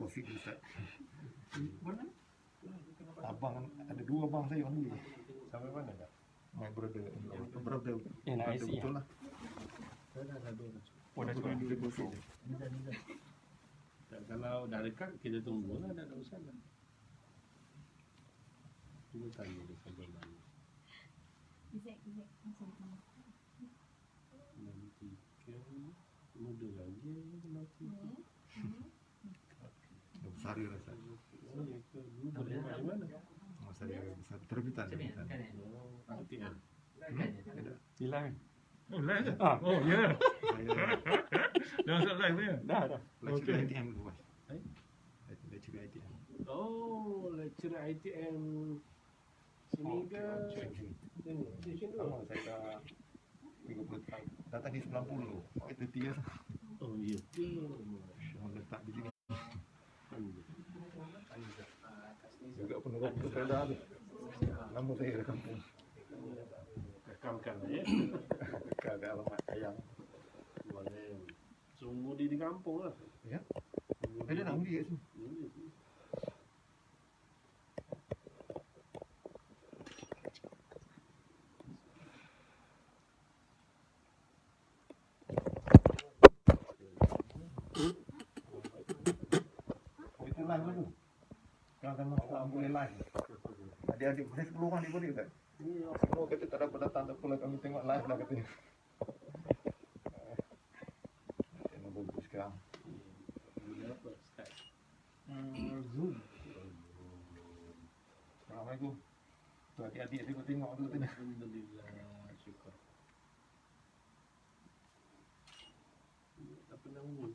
deposit Ustaz. Mana? Abang ada 2 abang saya orang ni. Sampai mana dah? My brother, brother. NIC betul lah. Dah habis. Oh dah cukup. Deposit. Kalau dah dekat kita tunggu lah, dah usah lah. Kita tanya dia sampai mana. Nantikan muda lagi nanti. Besar dia rasa. Oh ya ke? Boleh dari mana? Masa dia besar terbitan. Oh, ATM. Hilang kan? Oh, live ke? Ah. Oh, ya. Saya Dah masuk live ya? Dah. lecturer ITM dulu, Mas. Eh? Lecturer ITM. Oh, lecturer ITM sini ke? Sini. Di sini tu. Sama saya dah 30 tahun. Datang di 90. Oh, itu 3 lah. Oh, ya. Orang letak di sini. Anda. Juga penurut sepeda tu. Nama saya dari kampung. Rekamkan ya. Dekat alamat Ayang. Boleh. Semua di kampung lah. Ya. Dia nak undi kat sini. Oh, itu live tu. Kalau masuk boleh live. Adik-adik boleh 10 orang ni boleh tak? Semua kata tak dapat datang, tak apalah kami tengok live lah katanya. Tengok bagus sekarang. Zoom. Assalamualaikum. Tu adik-adik tengok tu katanya. Alhamdulillah, syukur. Apa nama?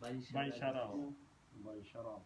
Bayi Syarau. Bayi Syarau.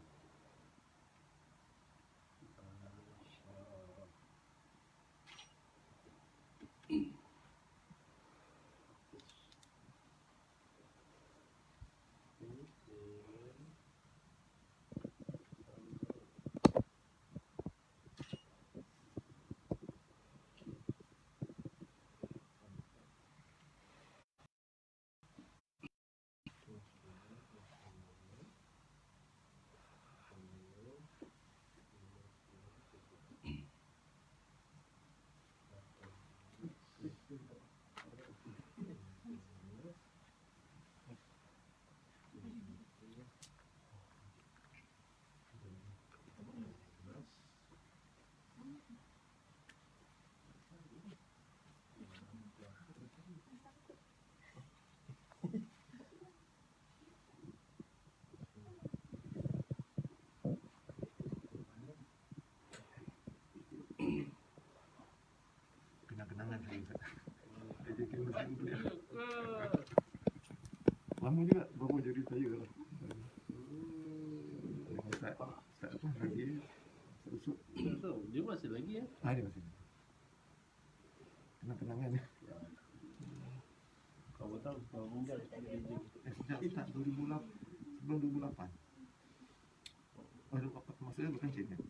Kenang-kenangan saya Ustaz. Dia kira mesti dulu dia. Lama juga baru jadi saya lah. Ustaz apa lagi? Usuk. Dia masih lagi ya? Ada masih. Kenang-kenangan ni. Kau tahu kau meninggal Sejak Ustaz 2008 sebelum 2008. Maksudnya bukan pension kan?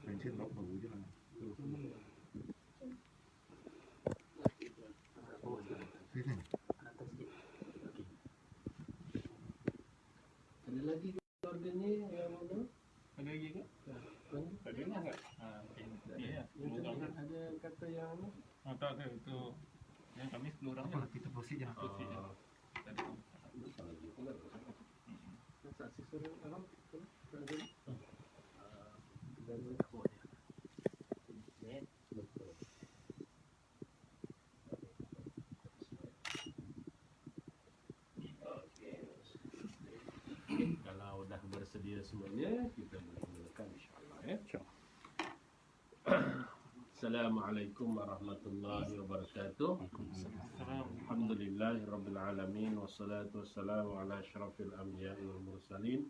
Pension baru je lah. Ada lagi keluarganya yang mana? Ada lagi ke? Ada lah tak? Ya. Ada kata yang mana? Oh, tak ada. Itu yang kami 10 orang je. Apa kita proceed je lah. Proceed je. Tadi tu. Saksi suruh alam. Kalau dah bersedia semuanya, kita boleh mulakan insya-Allah ya. Assalamualaikum warahmatullahi wabarakatuh. Alhamdulillahirabbil alamin wassalatu wassalamu ala asyrafil anbiya'i wal mursalin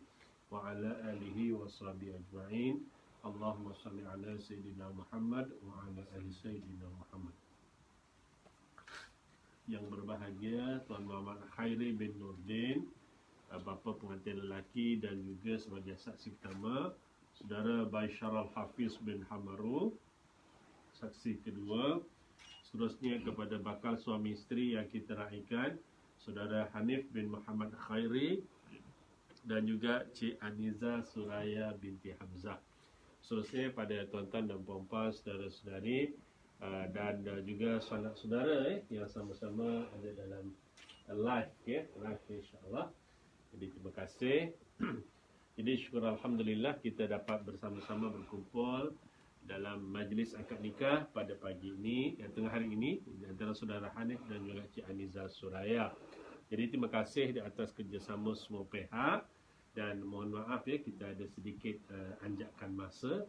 wa ala alihi washabihi ajma'in. Allahumma shalli ala sayyidina Muhammad wa ala ali sayyidina Muhammad. Yang berbahagia Tuan Muhammad Khairi bin Nurdin, bapa pengantin lelaki dan juga sebagai saksi pertama Saudara Baisharal Hafiz bin Hamaru, saksi kedua. Seterusnya kepada bakal suami isteri yang kita raikan Saudara Hanif bin Muhammad Khairi dan juga Cik Aniza Suraya binti Hamzah. Seterusnya pada tuan-tuan dan puan-puan, saudara-saudari dan juga saudara yang sama-sama ada dalam live live insya-Allah. Jadi terima kasih. Jadi syukur alhamdulillah kita dapat bersama-sama berkumpul dalam majlis akad nikah pada pagi ini dan tengah hari ini antara saudara Hanif dan juga Cik Aniza Suraya. Jadi terima kasih di atas kerjasama semua pihak dan mohon maaf kita ada sedikit anjakan masa.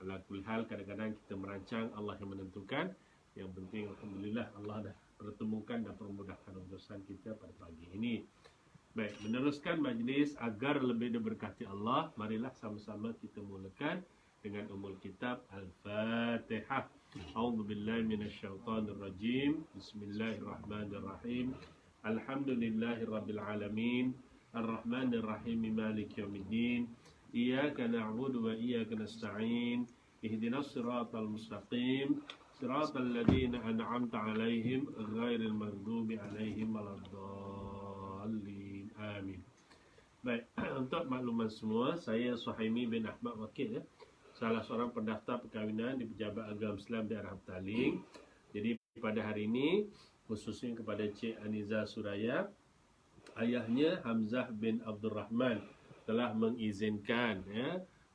Ala kulli hal kadang-kadang kita merancang, Allah yang menentukan. Yang penting alhamdulillah Allah dah pertemukan dan permudahkan urusan kita pada pagi ini. Baik, meneruskan majlis agar lebih diberkati Allah, marilah sama-sama kita mulakan dengan umul kitab Al-Fatihah. A'udzubillahi minasyaitonirrajim. Bismillahirrahmanirrahim. Alhamdulillahirabbil alamin. Ar-Rahmanir-Rahim. Maliki yaumiddin. Iyyaka na'budu wa iyyaka nasta'in. Ihdinas siratal mustaqim. Siratal ladzina an'amta 'alaihim ghairil maghdubi 'alaihim waladdallin. Amin. Baik, untuk makluman semua, saya Suhaimi bin Ahmad Wakil, salah seorang pendaftar perkahwinan di Pejabat Agama Islam Daerah Petaling. Jadi pada hari ini khususnya kepada Cik Aniza Suraya, ayahnya Hamzah bin Abdul Rahman telah mengizinkan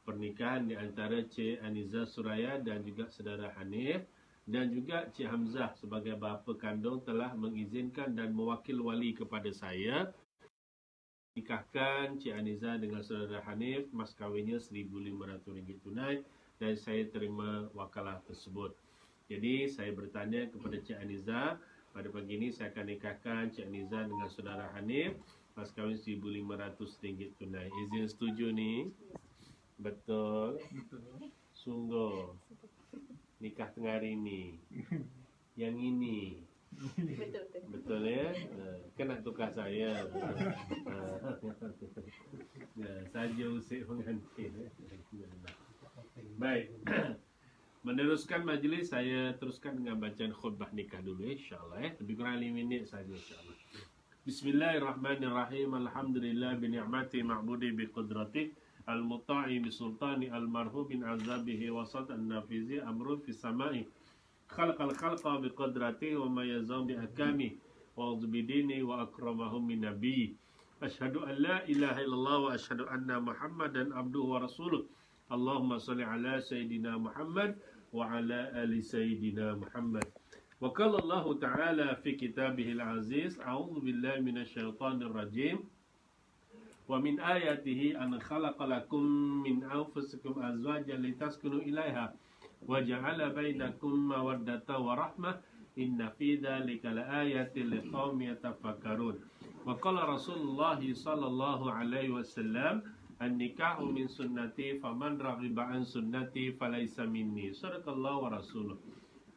pernikahan di antara Cik Aniza Suraya dan juga saudara Hanif, dan juga Cik Hamzah sebagai bapa kandung telah mengizinkan dan mewakil wali kepada saya nikahkan Cik Aniza dengan saudara Hanif. Mas kahwinnya RM1,500 tunai dan saya terima wakalah tersebut. Jadi saya bertanya kepada Cik Aniza, pada pagi ini saya akan nikahkan Cik Aniza dengan saudara Hanif, mas kahwin RM1,500 tunai. Izin setuju ni? Betul? Sungguh. Nikah tengah hari ini. Yang ini. Betul ya? Kan nak tukar saya. Saja usik pengantin. Baik. Meneruskan majlis, saya teruskan dengan bacaan khutbah nikah dulu insya-Allah. Lebih kurang 5 minit saja insya-Allah. Bismillahirrahmanirrahim. Alhamdulillah bi ni'mati ma'budi bi qudrati al-muta'i bi sultani al-marhu bin azabihi wasat an-nafizi amru fi samai. Khalaqal khalqa bi qudrati wa ma yazam bi ahkami wa uzbidini wa akramahum min nabi. Asyhadu an la ilaha illallah wa asyhadu anna Muhammadan abduhu wa rasuluh. Allahumma salli ala Sayyidina Muhammad wa ala ali Sayyidina Muhammad. Wa qala Allah Ta'ala fi kitabihil aziz, a'udzu billahi minasyaitonir rajim. Wa min ayatihi an khalaqa lakum min anfusikum azwajan litaskunu ilaiha wa ja'ala bainakum mawaddatan wa rahmah. Inna fi dzalika laayatin liqaumin yatafakkarun. Wa qala Rasulullah sallallahu alaihi wasallam, an-nikahu min sunnati faman raghiba an sunnati falaysa minni. Sadaqallahu wa rasuluh.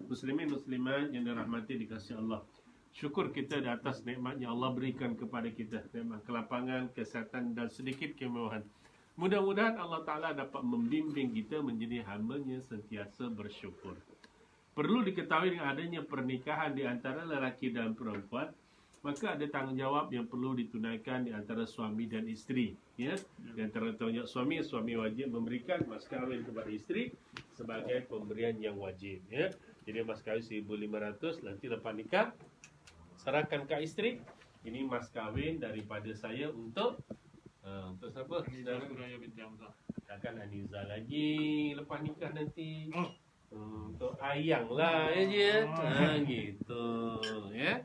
Muslimin muslimat yang dirahmati dikasihi Allah. Syukur kita di atas nikmat yang Allah berikan kepada kita, nikmat kelapangan, kesihatan dan sedikit kemewahan. Mudah-mudahan Allah Ta'ala dapat membimbing kita menjadi hamba-Nya sentiasa bersyukur. Perlu diketahui dengan adanya pernikahan di antara lelaki dan perempuan, maka ada tanggungjawab yang perlu ditunaikan di antara suami dan isteri. Ya, di antara tanggungjawab suami wajib memberikan mas kahwin kepada isteri sebagai pemberian yang wajib. Ya, jadi mas kahwin RM1,500, nanti lepas nikah serahkan ke isteri. Ini mas kahwin daripada saya untuk siapa? Suraya binti Hamzah. Akan Aniza lagi lepas nikah nanti. Untuk ayang lah ya. Gitu ya.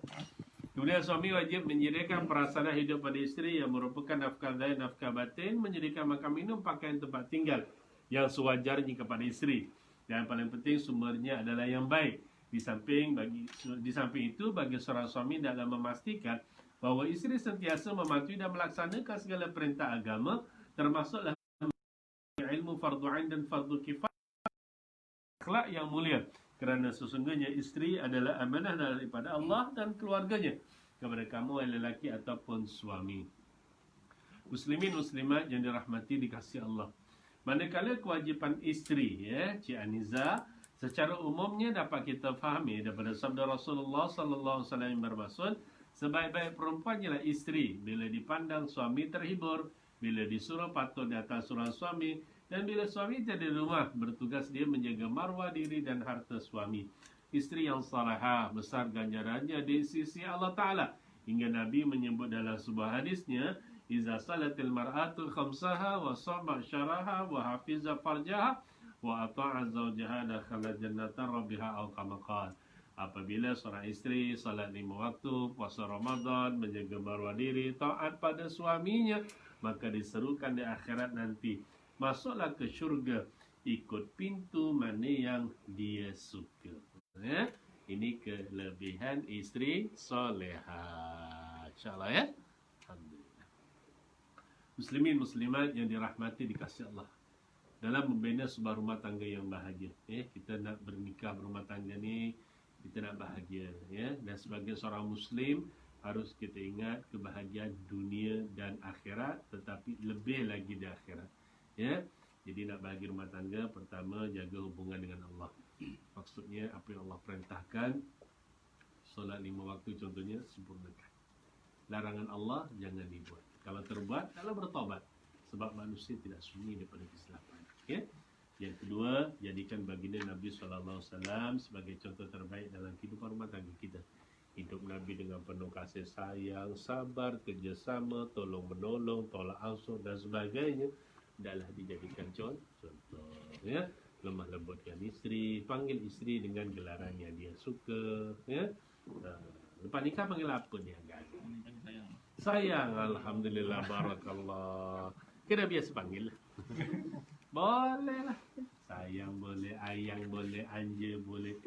Kemudian suami wajib menyediakan prasarana hidup pada isteri yang merupakan nafkah zahir, nafkah batin, menyediakan makan minum, pakaian, tempat tinggal yang sewajarnya kepada isteri. Dan paling penting sumbernya adalah yang baik. Di samping itu bagi seorang suami dalam memastikan bahawa isteri sentiasa mematuhi dan melaksanakan segala perintah agama, termasuklah ilmu fardu ain dan fardu kifayah, akhlak yang mulia. Kerana sesungguhnya isteri adalah amanah daripada Allah dan keluarganya kepada kamu yang lelaki ataupun suami. Muslimin muslimat yang dirahmati dikasihi Allah. Manakala kewajipan isteri, Cik Aniza, secara umumnya dapat kita fahami daripada sabda Rasulullah sallallahu alaihi wasallam yang bermaksud, sebaik-baik perempuan ialah isteri bila dipandang suami terhibur, Bila disuruh patuh di atas seorang suami, dan bila suami tiada di rumah, bertugas dia menjaga marwah diri dan harta suami. Isteri yang salihah besar ganjarannya di sisi Allah Ta'ala. Hingga Nabi menyebut dalam sebuah hadisnya, Iza salatil mar'atu khamsaha wa sama syaraha wa hafiza farjaha wa ata'a zawjaha dakhala jannata rabbiha aw kama qala. Apabila seorang isteri salat 5 waktu, puasa Ramadan, menjaga marwah diri, taat pada suaminya, maka diserukan di akhirat nanti, masuklah ke syurga ikut pintu mana yang dia suka. Ya? Ini kelebihan isteri solehah. InsyaAllah ya. Alhamdulillah. Muslimin muslimat yang dirahmati dikasihi Allah. Dalam membina sebuah rumah tangga yang bahagia, kita nak bernikah berumah tangga ni, kita nak bahagia, ya. Dan sebagai seorang Muslim harus kita ingat kebahagiaan dunia dan akhirat, tetapi lebih lagi di akhirat, ya. Jadi nak bahagia rumah tangga, pertama jaga hubungan dengan Allah. Maksudnya apa yang Allah perintahkan, solat 5 waktu contohnya, sempurnakan. Larangan Allah jangan dibuat. Kalau terbuat, kalau bertobat, sebab manusia tidak sunyi daripada kesilapan, ya. Yang kedua, jadikan baginda Nabi SAW sebagai contoh terbaik dalam kehidupan rumah tangga kita. Hidup Nabi dengan penuh kasih sayang, sabar, kerjasama, tolong menolong, tolak ansur dan sebagainya, adalah dijadikan contoh, ya. Lemah lembutkan isteri, panggil isteri dengan gelaran yang dia suka, ya. Lepas nikah panggil apa dia agak? Sayang, alhamdulillah, barakallah. Kena biasa panggil. Boleh lah. Sayang boleh, ayang boleh, anja boleh.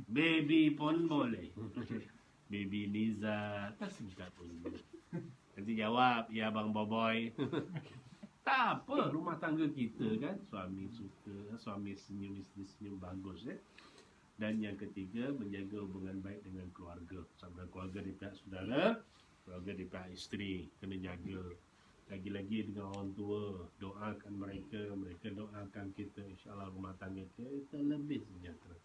Baby pun boleh. Baby Niza, tak singkat pun boleh. Nanti jawab, ya Abang Boboy. Tak apa, rumah tangga kita kan, suami suka, suami senyum, isteri senyum, bagus, ya. Dan yang ketiga, menjaga hubungan baik dengan keluarga. Sama keluarga di pihak saudara, keluarga di pihak isteri, kena jaga. Lagi-lagi dengan orang tua, doakan mereka, mereka doakan kita, insyaAllah rumah tangga kita lebih sejahtera.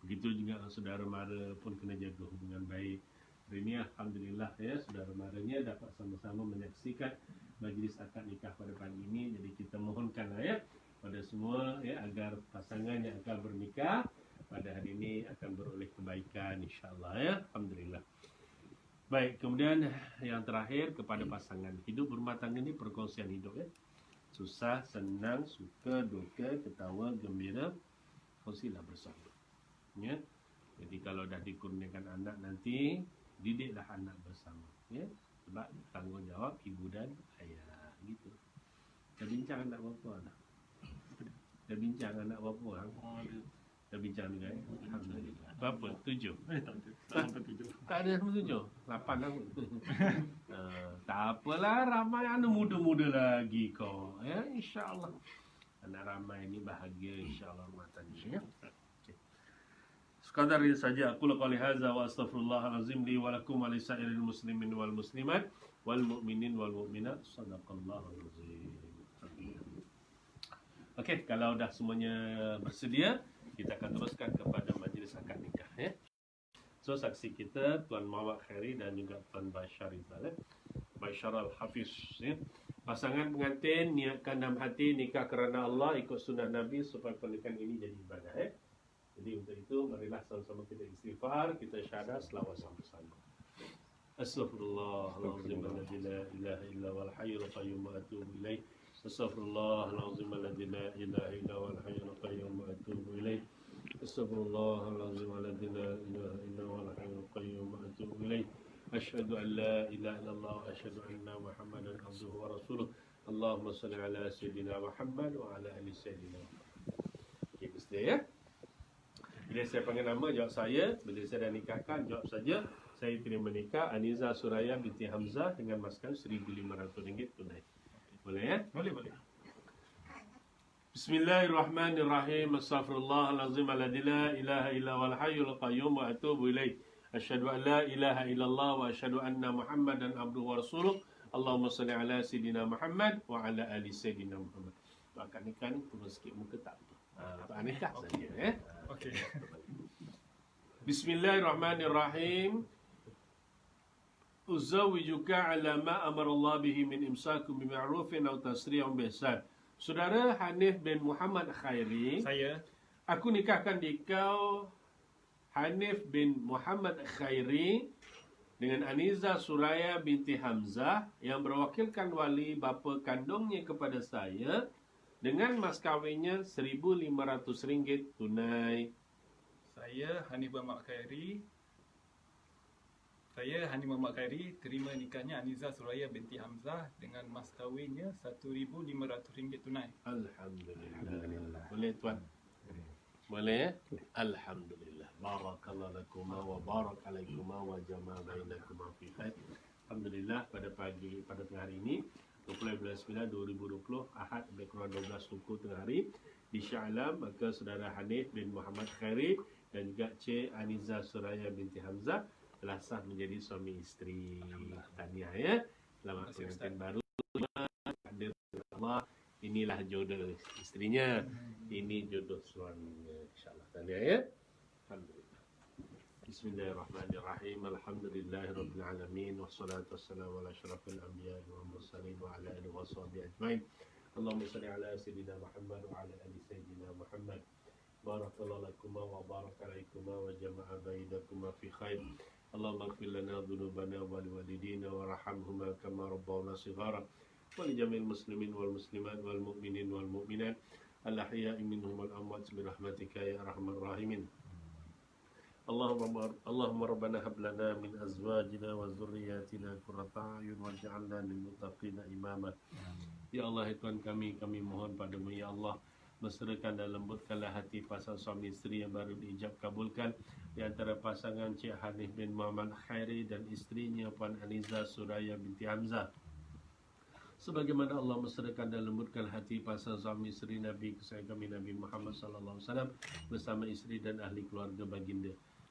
Begitu juga saudara mara pun kena jaga hubungan baik. Hari ini alhamdulillah, ya, saudara maranya dapat sama-sama menyaksikan majlis akad nikah pada pagi ini. Jadi kita mohonkanlah, ya, pada semua, ya, agar pasangan yang akan bernikah pada hari ini akan beroleh kebaikan, insyaAllah, ya. Alhamdulillah. Baik, kemudian yang terakhir kepada pasangan. Hidup berumah tangga ini perkongsian hidup, ya. Susah, senang, suka, duka, ketawa, gembira, kongsilah bersama, ya. Jadi kalau dah dikurniakan anak nanti, didiklah anak bersama, ya. Sebab tanggungjawab ibu dan ayah, gitu. Dah bincang anak berapa dah? Dah bincang anak berapa orang? Dah bincang juga, ya. Alhamdulillah. Berapa? 7? Tak sampai 7. Tak ada sampai 7? 8 lah. Tak apalah, ramai anak muda-muda lagi kau, ya, insyaAllah. Anak ramai ni bahagia, insyaAllah rumah tangga, ya. Sekadar ini saja. Aku qouli hadza wa astaghfirullahalazim li wa lakum wa lisairil muslimin wal muslimat wal mu'minin wal mu'minat. Shadaqallahul azim. Okey, kalau dah semuanya bersedia, kita akan teruskan kepada majlis akad nikah, ya. So saksi kita Tuan Muhammad Khairi dan juga Tuan Bashar Rizal, Bashar Al-Hafiz, ya. Pasangan pengantin niatkan dalam hati nikah kerana Allah, ikut sunnah Nabi supaya pernikahan ini jadi ibadah, ya. Jadi untuk itu marilah sama-sama kita istighfar, kita syahadat selawat sama-sama. Astaghfirullahalazim alladzi la ilaha illa huwal hayyul qayyum wa atubu ilaih. Astaghfirullahalazim alladzi la ilaha illa huwal hayyul qayyum wa atubu ilaih. Astaghfirullahalazim alladzi la ilaha illa huwal hayyul qayyum wa atubu ilaih. Asyhadu an la ilaha illallah wa asyhadu anna Muhammadan abduhu wa rasuluh. Allahumma shalli ala sayyidina Muhammad wa ala ali sayyidina Muhammad. Okey, mesti, ya. Bila saya panggil nama, jawab saya. Bila saya dah nikahkan, jawab saja. Saya terima nikah Aniza Suraya binti Hamzah dengan mas kawin RM1,500 tunai. Boleh, ya? Boleh. Bismillahirrahmanirrahim. Astaghfirullahalazim alladzi la ilaha illa huwal hayyul qayyum wa atubu ilaih. Asyhadu an la ilaha illallah wa asyhadu anna Muhammadan abduhu wa rasuluh. Allahumma shalli ala sayyidina Muhammad wa ala ali sayyidina Muhammad. Akad nikah ni turun sikit muka tak apa. Akad nikah saja, ya. Okey. Bismillahirrahmanirrahim. uzawijuka ala ma amara Allah bihi min imsakum bima'rufin aw tasri'un biihsan. Saudara Hanif bin Muhammad Khairi, Saya aku nikahkan dikau Hanif bin Muhammad Khairi dengan Aniza Suraya binti Hamzah yang berwakilkan wali bapa kandungnya kepada saya dengan mas kahwinnya RM1,500 tunai. Saya Hanif Muhammad Khairi. Saya Hanif Muhammad Khairi terima nikahnya Aniza Suraya binti Hamzah dengan mas kahwinnya RM1,500 tunai. Alhamdulillah. Boleh tuan? Boleh? Alhamdulillah. Barakallahu lakuma wa barak alaikuma wa jama'a bainakuma fi khair. Alhamdulillah, pada tengah hari ini 20 bulan 9 2020 Ahad lebih kurang 12 suku tengah hari di Shah Alam, maka saudara Hanif bin Muhammad Khairi dan juga Cik Aniza Suraya binti Hamzah telah sah menjadi suami isteri. Tahniah ya. Selamat pengantin baru. Hadir Allah. Inilah jodoh istrinya. Ini jodoh suaminya. InsyaAllah. Tahniah ya. Alhamdulillah. Bismillahirrahmanirrahim. Alhamdulillahirabbil alamin wassalatu wassalamu ala asyrafil anbiya'i wal mursalin wa ala alihi washabihi ajmain. Allahumma shalli ala sayyidina Muhammad wa ala ali sayyidina Muhammad. Barakallahu lakuma wa baraka alaikuma wa jama'a bainakuma fi khair. Allahumma ighfir lana dhunubana wa liwalidina warhamhuma kama rabbawna shighara wa li jami'il muslimin wal muslimat wal mu'minin wal mu'minat al-ahya'i minhum wal amwat bi rahmatika ya arhamar rahimin. Allahumma rabbana hab lana min azwajina wa dhurriyyatina qurrata a'yun waj'alna lil muttaqina imama. Ya Allah, Tuhan kami mohon padamu ya Allah, mesrakan dan lembutkanlah hati pasangan suami isteri yang baru diijab kabulkan di antara pasangan Cik Hanif bin Muhammad Khairi dan isterinya Puan Aniza Suraya binti Hamzah. Sebagaimana Allah mesrakan dan lembutkan hati pasangan suami isteri Nabi kesayangan kami Nabi Muhammad sallallahu alaihi wasallam bersama isteri dan ahli keluarga baginda.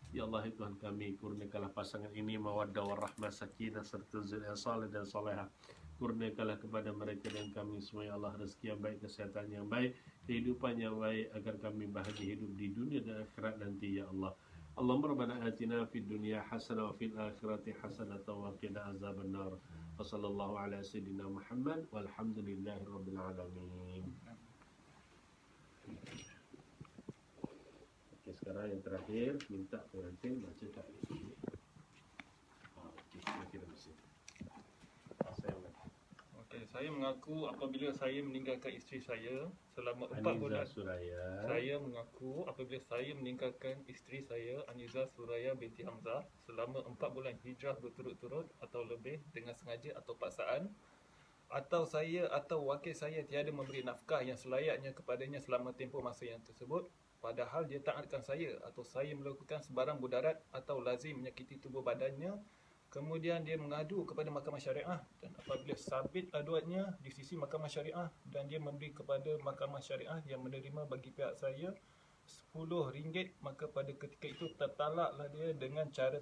Ya Allah, Tuhan kami, kurniakanlah pasangan ini mawaddah warahmah sakinah serta zuriyah saleh dan salehah. Kurniakanlah kepada mereka dan kami semua ya Allah rezeki yang baik, kesehatan yang baik, kehidupan yang baik agar kami bahagia hidup di dunia dan akhirat nanti ya Allah. Allahumma rabbana atina fid dunya hasanah wa fil akhirati hasanah wa qina azabannar. Wa sallallahu ala sayyidina Muhammad walhamdulillahi rabbil alamin. Okey, sekarang yang terakhir minta pengantin baca taklid. Okey, terima kasih. Okey, saya mengaku apabila saya meninggalkan isteri saya selama 4 bulan. Suraya. Saya mengaku apabila saya meninggalkan isteri saya Aniza Suraya binti Hamzah selama 4 bulan hijrah berturut-turut atau lebih dengan sengaja atau paksaan, atau saya atau wakil saya tiada memberi nafkah yang selayaknya kepadanya selama tempoh masa yang tersebut, padahal dia taatkan saya atau saya melakukan sebarang mudarat atau lazim menyakiti tubuh badannya, kemudian dia mengadu kepada mahkamah syariah, dan apabila sabit aduannya di sisi mahkamah syariah dan dia memberi kepada mahkamah syariah yang menerima bagi pihak saya RM10, maka pada ketika itu tertalaklah dia dengan cara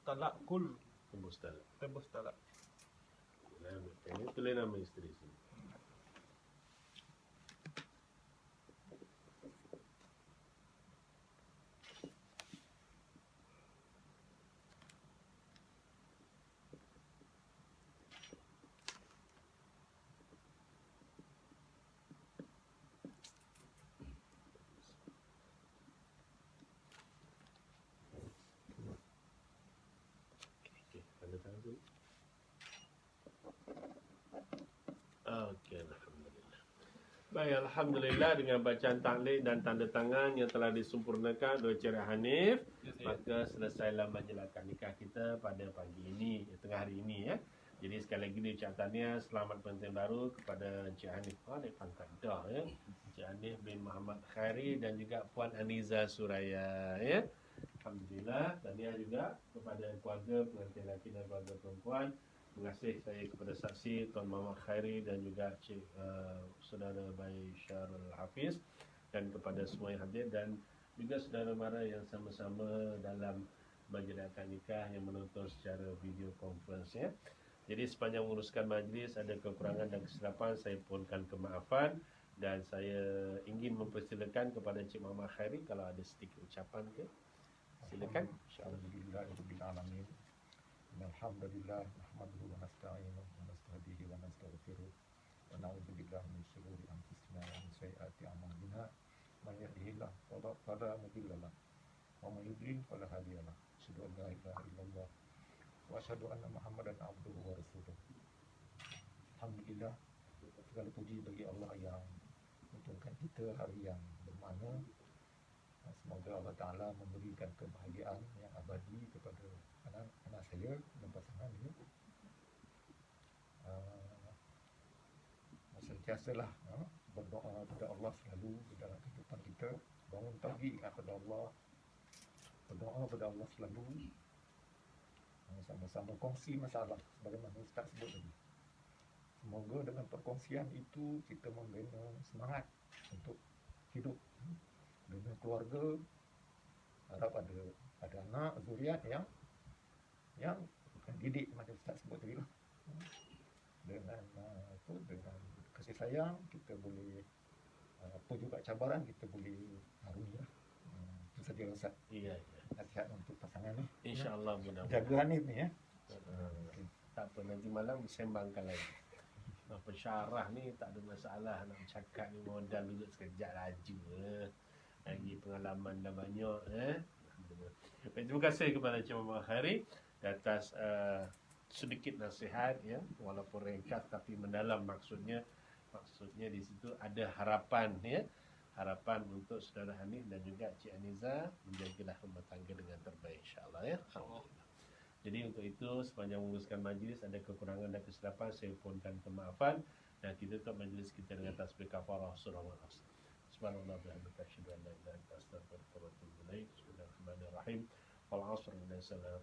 talakul, Tembus talak. tebus talak. Ini tulis nama isteri sini. Okey, tanda tangan dulu. Okey, alhamdulillah. Baik, alhamdulillah dengan bacaan taklid dan tanda tangan yang telah disempurnakan oleh Cik Hanif, maka selesailah majlis akad nikah kita pada pagi ini, tengah hari ini ya. Jadi sekali lagi diucap tahniah selamat pengantin baru kepada Encik Hanif. Ni pangkat dah ya. Encik Hanif bin Muhammad Khairi dan juga Puan Aniza Suraya ya. Alhamdulillah, tahniah juga kepada keluarga pengantin lelaki dan keluarga perempuan. Terima kasih saya kepada saksi Tuan Muhammad Khairi dan juga Cik Saudara Bayi Syarul Hafiz, dan kepada semua yang hadir dan juga saudara mara yang sama-sama dalam majlis akad nikah yang menonton secara video conference ya. Jadi sepanjang menguruskan majlis ada kekurangan dan kesilapan, saya mohonkan kemaafan dan saya ingin mempersilakan kepada Cik Muhammad Khairi kalau ada sedikit ucapan ke. Silakan. Alhamdulillahirabbil alamin. Alhamdulillah nahmaduhu wa nasta'inuhu wa nasta'dihi wa nastaghfiruh wa na'udzu billahi min shururi anfusina wa min sayyiati a'malina man yahdihillahu fala mudilla lahu wa man yudlil fala hadiya lahu asyhadu an la ilaha illallah wa asyhadu anna Muhammadan abduhu wa rasuluh. Alhamdulillah, segala puji bagi Allah yang menunjukkan kita hari yang bermakna. Semoga Allah Ta'ala memberikan kebahagiaan yang abadi kepada anak saya dan pasangan dia. Sentiasalah berdoa kepada Allah selalu di dalam kehidupan kita. Bangun pagi ingat kepada Allah, berdoa kepada Allah selalu, sama-sama kongsi masalah sebagaimana Ustaz sebut tadi. Semoga dengan perkongsian itu kita membina semangat untuk hidup, bina keluarga, harap ada anak, zuriat yang didik macam Ustaz sebut tadi lah. Dengan kasih sayang kita boleh apa juga cabaran kita boleh harungi lah. Itu saja Ustaz. Iya. Nasihat untuk pasangan ni. InsyaAllah mudah-mudahan. Jaga Hanif ni ya. Tak apa, nanti malam sembangkan lagi. Pensyarah ni tak ada masalah, nak bercakap ni modal duduk sekejap laju lagi pengalaman dah banyak Terima kasih kepada Encik Muhammad Khairi atas sedikit nasihat ya, walaupun ringkas tapi mendalam maksudnya di situ ada harapan ya, harapan untuk saudara Hanif dan juga Cik Aniza menjagalah rumah tangga dengan terbaik insya-Allah ya. Alhamdulillah. Jadi untuk itu sepanjang menguruskan majlis ada kekurangan dan kesilapan saya mohonkan kemaafan dan kita tutup majlis kita dengan tasbih kafarah surah Al-Asr. Subhanallah bihamdihi asyhadu an la ilaha illa anta astaghfiruka wa atubu ilaik. Bismillahirrahmanirrahim. Wal 'asr inna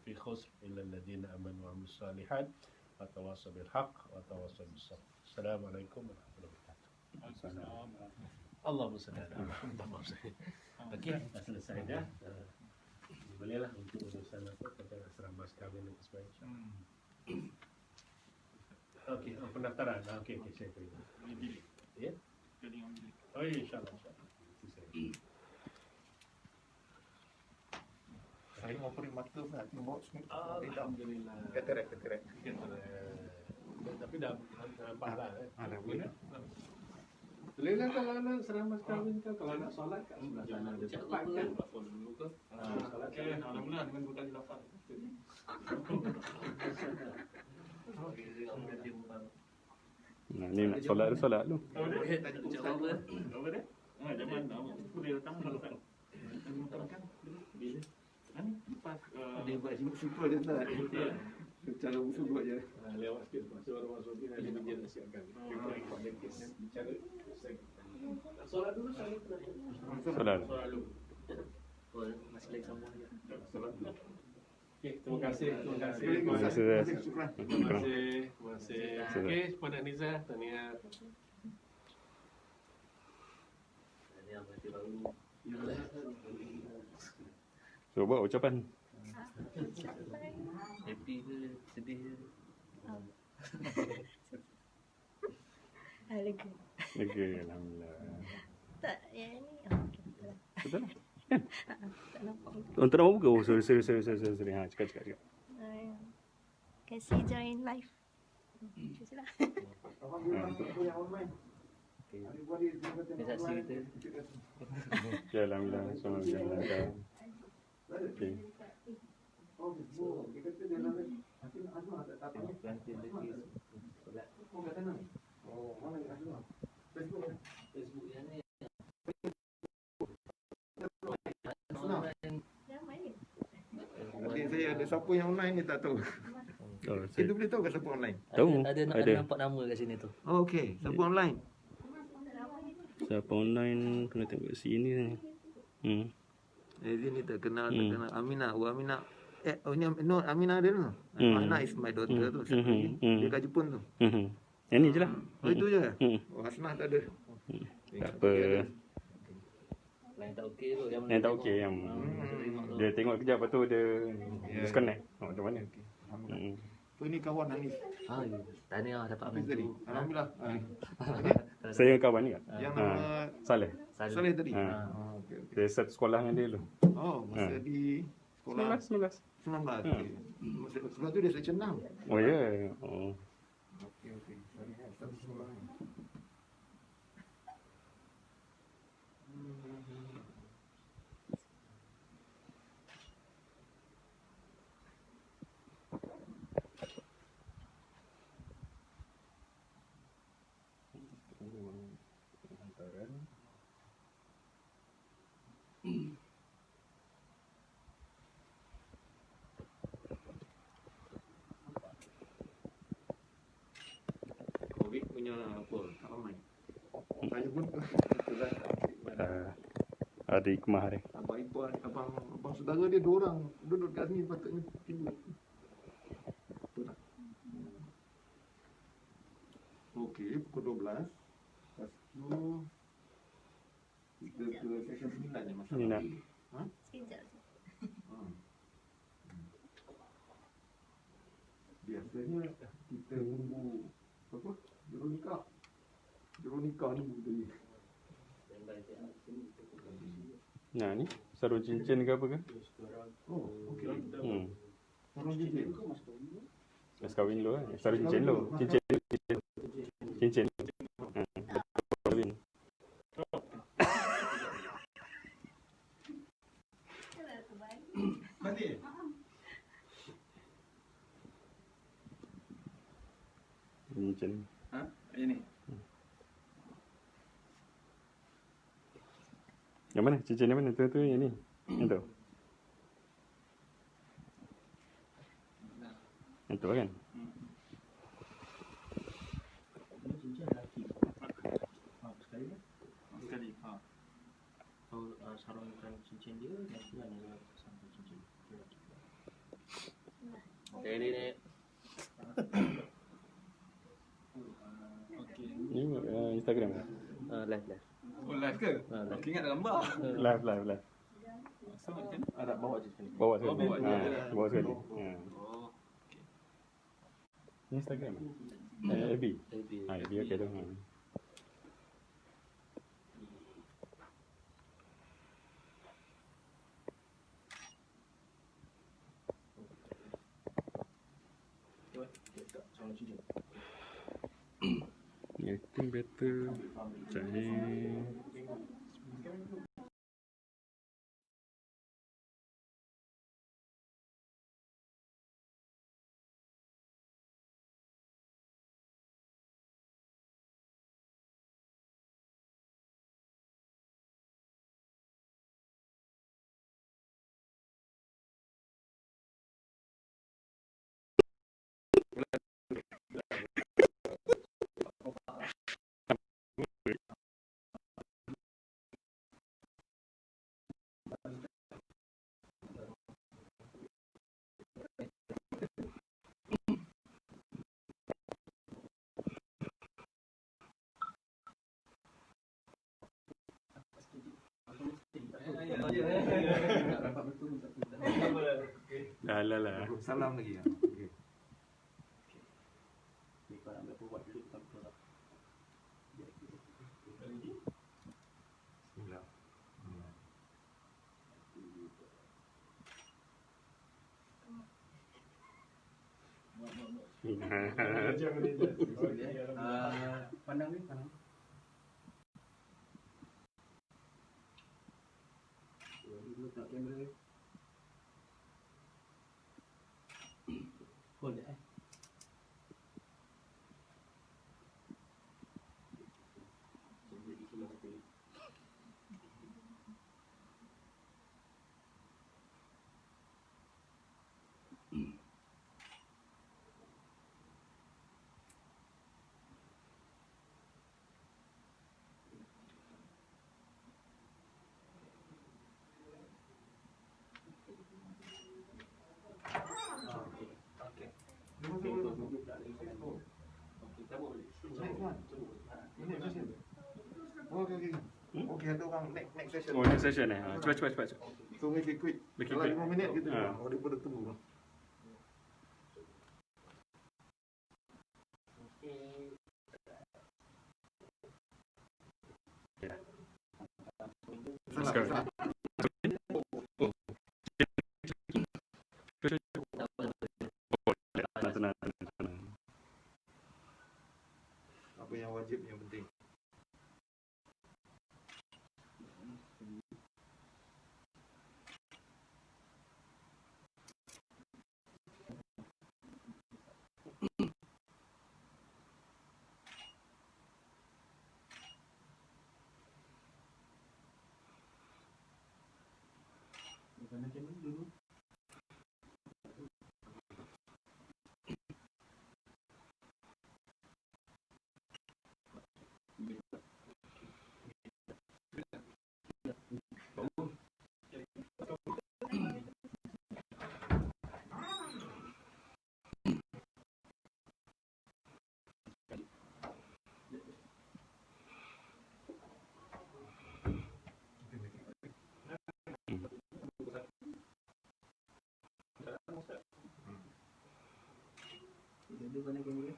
fi khusr illa alladziina aamanu wa 'amilus shalihat wa tawassaw bil haqq wa tawassaw bis sabr. Assalamualaikum warahmatullahi wabarakatuh. Allahumma salli ala Muhammad. Okey, dah selesai dah. Bolehlah untuk urusan apa tentang asrama kahwin dan sebagainya. Okey, pendaftaran. Okey, saya terima. Ya? Oh, insya-Allah. Saya mau beri mata nak tengok semua. Alhamdulillah. Katarak. Tapi dah nampak dah. Ada boleh. Bolehlah kalau nak asrama kahwin ke, kalau nak solat kat sebelah sana ada tempat kan. Dulu ke? Solat Alhamdulillah dengan bukan lapan. Nah, ni nak solat lu. Apa dia? Zaman boleh datang kan. Bila? Pas Dia buat simple je tak. Cara usul buat je. lewat sikit masa orang masuk dia ada meja nak siapkan. Bicara solat dulu saya Solat. dulu. masih lagi sambung lagi. Solat dulu. Okey, terima kasih. Terima kasih. Terima kasih. Okey, kepada Niza, tahniah. So, buat ucapan. Happy ke sedih ke? Lega. Lega, alhamdulillah. Tak, yang ni betul lah. Betul lah. Tak nampak. Untuk nak buka. Oh, sorry. Ha, cakap. Kasih join live. Macam tu lah. Saksi kita. Ya, alhamdulillah. Semua jalan. Okey. Ganti lagi solat. Facebook yang ni. Ramai. Adik saya ada siapa yang online ni tak tahu. Oh, Kita boleh tahu ke siapa online? Tahu. Ada Ada. nampak nama kat sini tu. Oh, okey. Siapa online? Siapa online kena tengok kat sini. Sini tak kenal. Aminah. Aminah. Ni Aminah ada tu. Aminah is my daughter tu. Siapa lagi? Dia kat Jepun tu. Yang ni je lah. Oh, itu je? Oh, Hasnah tak ada. Tak apa. Lain tak okey tu. Yang tak okey yang dia tengok kejap lepas tu dia disconnect. Macam mana? So, ini kawan Hanif. Tahniah dapat Hafiz tadi. mentu. Alhamdulillah. Saya yang kawan ni kan? Yang nama Saleh. Saleh tadi. Ha. Okey. Dia satu sekolah dengan dia dulu. Oh, masa di sekolah 19. 19. Okey. Sebab tu dia section 6. Oh ya. Oh. Okey. Sorry, satu sekolah. Covid punya apa? Tak ramai. Saya pun itulah Ada hikmah dia. abang ipar, abang saudara dia 2 orang duduk kat sini patutnya tiba. Betul tak? Okey, pukul 12. Lepas tu kita ke session 9 je masalah. Ni nak. Ha? Sekejap. Ha. Biasanya kita tunggu apa? Jurun nikah ni benda. Nah ni sarung cincin ke apa ke? Oh, okey. Sarung cincin. Mas kahwin dulu kan. Sarung cincin dulu. Cincin. Kahwin. Balik. Cincin. Ha? Ini. Yang mana? Cincin yang mana? Tu yang ni. Yang tu. Yang tu kan? Sekali. Sarungkan cincin dia dan bulan dia sarungkan cincin. Ini ni. Ni Instagram. Live. Oh, live ke? live. Aku ingat dalam bar. Live. So, macam ni? Ada bawa je sekali. Bawa sekali. bawa je. Bawa sekali. Oh. Instagram. FB. FB okey tu. Sarung cincin. Getting better. Cahaya. Lah. Salam lagi. Okey. Kalau nak buat dulu kita betul. Bismillah. Pandang ni, pandang. Letak kamera. Hold it. Okey, ada orang next session. Oh, next session eh. Cepat. So make it quick. Make it Kalau quick. 5 minit gitu. Ha. Daripada tunggu. Sekarang. Salam. yang wajib, yang penting. Mana kamera dulu? Jadi mana kamera?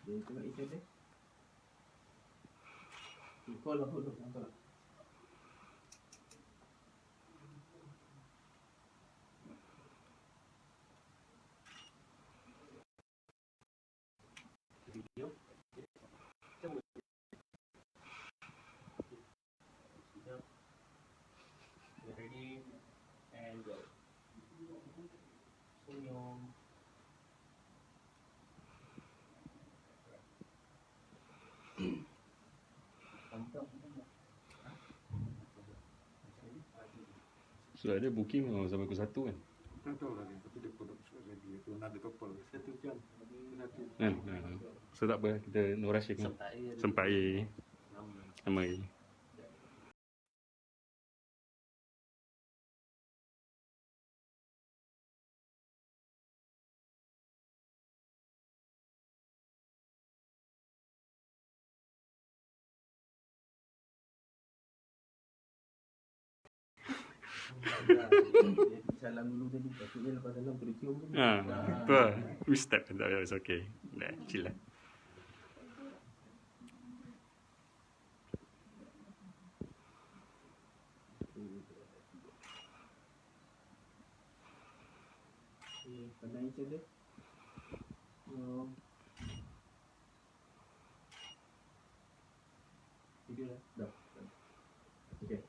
Dia tengok ikan dia. Call lah dulu, nampak. Video. Ready and go. Senyum. Sudah ada booking sampai pukul 1 kan? Tak tahu lagi, tapi dia produk ready. Itu ada couple. 1 jam. Kan? So tak apa, kita no rush kan? Sempat air. Ramai. Salam dulu tadi, takutnya lepas salam kena cium pun. Betul. We step. It's okay. Dah, chill lah. Pandang ikan dia. Video lah. Dah. Okay.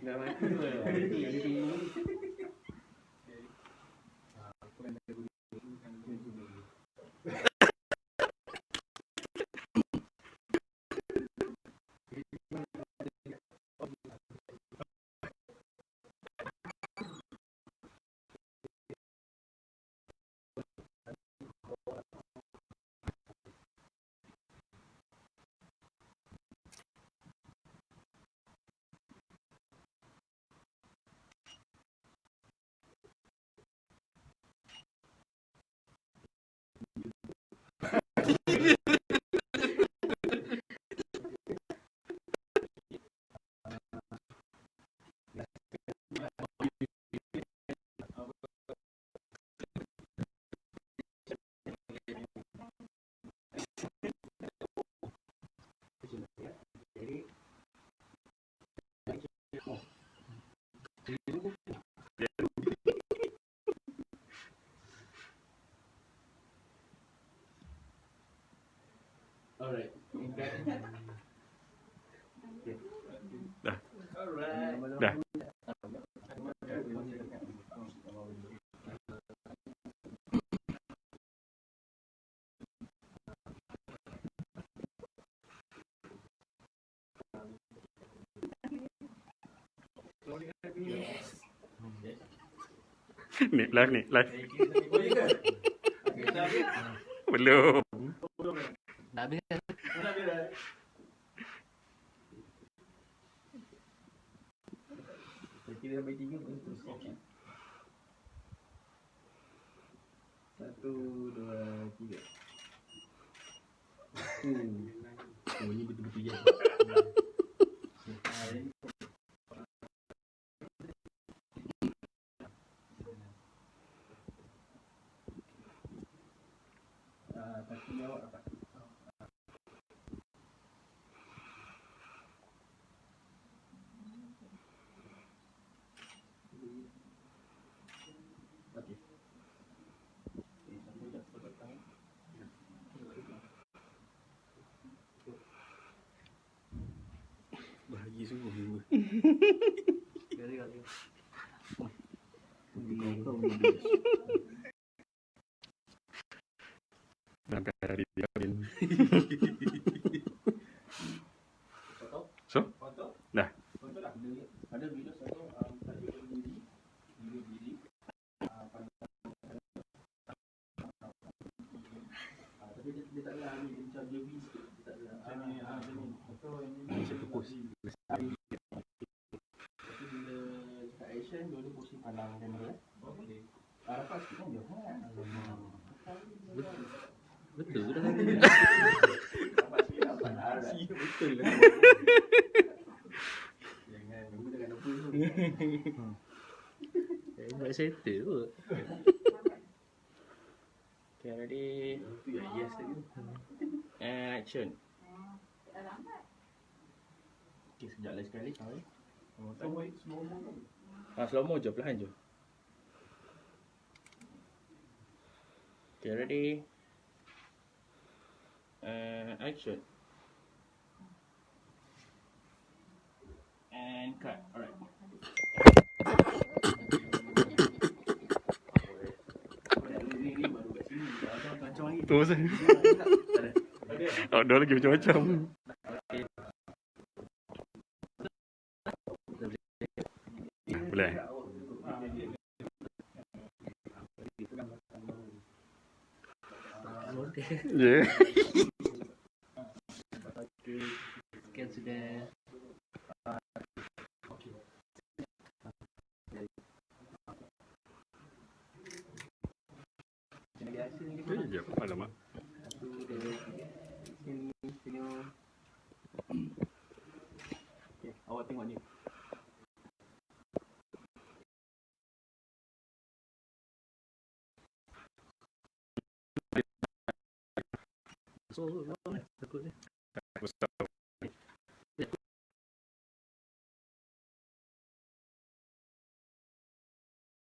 Dah mati tu. Alright. Dah. Alright. Dah. Ni live ni, live. Belum. Dah habis kan? Dah habis dah. Saya kira sampai 3 baru terus. 1, 2, 3. Oh, ini betul-betul ya. Tapi jawab apa? Gigi semua semua. Kali-kali. Kau Sampai hari dia kahwin. Foto? So? Foto? Dah. Foto dah. Ada video satu tajuk berdiri. Video berdiri. Tapi dia tak ada ni macam JB sikit. Dia tak ada. Macam ni. Foto ini. Saya post. Tapi bila cakap action, dua-dua posisi pandang kamera. Okey. Rapat sikit kan dia. Betul dah. Rapat sikit rapat. Betul lah. Jangan apa tu. Buat settle kot. Okay, ready? Itu yang yes tadi. And action. Okay, sekejap lagi sekali. Slow mo je, perlahan je. Okay, ready? And action. And cut. Alright. Tu pasal. Outdoor lagi macam-macam. Boleh. Ya. Sekian sudah. Ya, alamak. Sini. Okay, awak tengok ni. Besar.